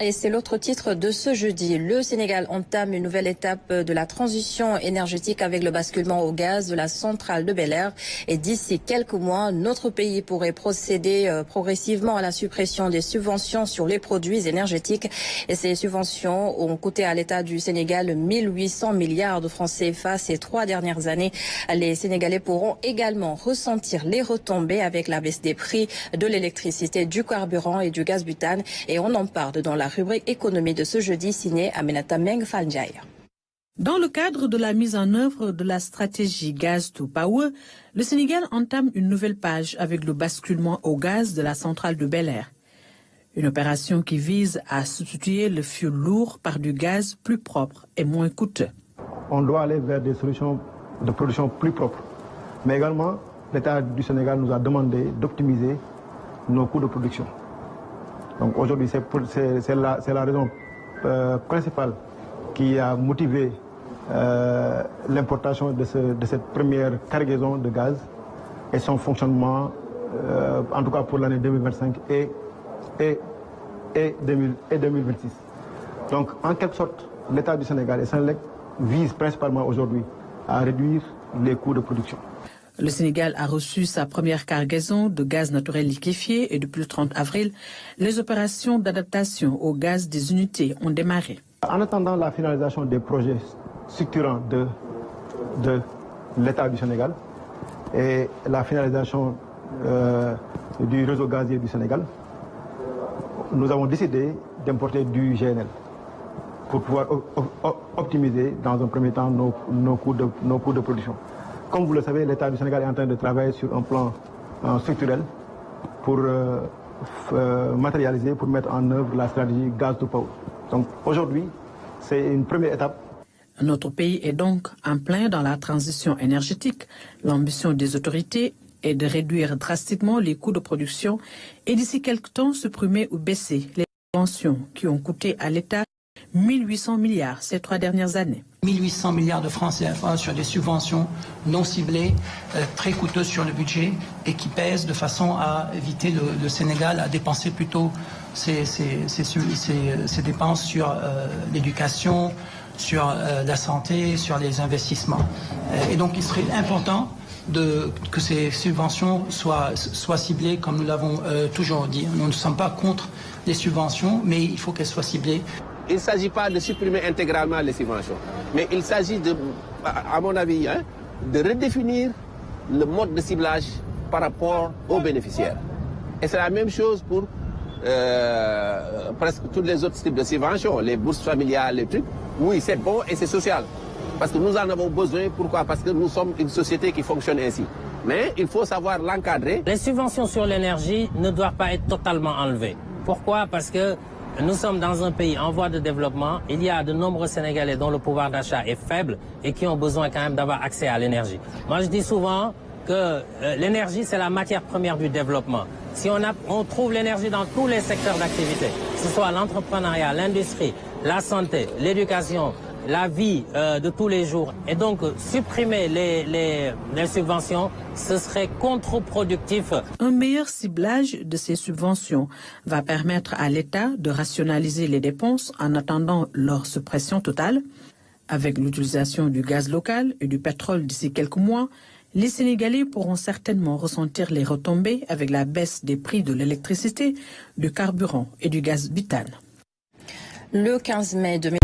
Et c'est l'autre titre de ce jeudi. Le Sénégal entame une nouvelle étape de la transition énergétique avec le basculement au gaz de la centrale de Bel-Air. Et d'ici quelques mois, notre pays pourrait procéder progressivement à la suppression des subventions sur les produits énergétiques. Et ces subventions ont coûté à l'État du Sénégal 1800 milliards de francs CFA ces 3 dernières années. Les Sénégalais pourront également ressentir les retombées avec la baisse des prix de l'électricité, du carburant et du gaz butane. Et on en parle dans la rubrique économie de ce jeudi signée Aminata Meng Faljaï. Dans le cadre de la mise en œuvre de la stratégie Gaz to Power, le Sénégal entame une nouvelle page avec le basculement au gaz de la centrale de Bel-Air. Une opération qui vise à substituer le fioul lourd par du gaz plus propre et moins coûteux. On doit aller vers des solutions de production plus propres. Mais également, l'État du Sénégal nous a demandé d'optimiser nos coûts de production. Donc aujourd'hui, c'est la raison principale qui a motivé l'importation de cette première cargaison de gaz et son fonctionnement, en tout cas pour l'année 2025 et 2026. Donc en quelque sorte, l'État du Sénégal et Senelec visent principalement aujourd'hui à réduire les coûts de production. Le Sénégal a reçu sa première cargaison de gaz naturel liquéfié et depuis le 30 avril, les opérations d'adaptation au gaz des unités ont démarré. En attendant la finalisation des projets structurants de l'État du Sénégal et la finalisation du réseau gazier du Sénégal, nous avons décidé d'importer du GNL pour pouvoir optimiser dans un premier temps nos coûts de production. Comme vous le savez, l'État du Sénégal est en train de travailler sur un plan structurel pour matérialiser, pour mettre en œuvre la stratégie Gaz to Power. Donc aujourd'hui, c'est une première étape. Notre pays est donc en plein dans la transition énergétique. L'ambition des autorités est de réduire drastiquement les coûts de production et d'ici quelque temps supprimer ou baisser les subventions qui ont coûté à l'État 1800 milliards ces 3 dernières années. 1800 milliards de francs CFA sur des subventions non ciblées, très coûteuses sur le budget et qui pèsent de façon à éviter le Sénégal à dépenser plutôt ses dépenses sur l'éducation, sur la santé, sur les investissements. Et donc il serait important que ces subventions soient ciblées comme nous l'avons toujours dit. Nous ne sommes pas contre les subventions, mais il faut qu'elles soient ciblées. Il ne s'agit pas de supprimer intégralement les subventions, mais il s'agit, à mon avis, de redéfinir le mode de ciblage par rapport aux bénéficiaires. Et c'est la même chose pour presque tous les autres types de subventions, les bourses familiales, les trucs. Oui, c'est bon et c'est social. Parce que nous en avons besoin. Pourquoi? Parce que nous sommes une société qui fonctionne ainsi. Mais il faut savoir l'encadrer. Les subventions sur l'énergie ne doivent pas être totalement enlevées. Pourquoi? Parce que nous sommes dans un pays en voie de développement. Il y a de nombreux Sénégalais dont le pouvoir d'achat est faible et qui ont besoin quand même d'avoir accès à l'énergie. Moi, je dis souvent que l'énergie, c'est la matière première du développement. Si on trouve l'énergie dans tous les secteurs d'activité, que ce soit l'entrepreneuriat, l'industrie, la santé, l'éducation, la vie de tous les jours, et donc supprimer les subventions, ce serait contre-productif. Un meilleur ciblage de ces subventions va permettre à l'État de rationaliser les dépenses en attendant leur suppression totale. Avec l'utilisation du gaz local et du pétrole d'ici quelques mois, les Sénégalais pourront certainement ressentir les retombées avec la baisse des prix de l'électricité, du carburant et du gaz butane. Le 15 mai 2000.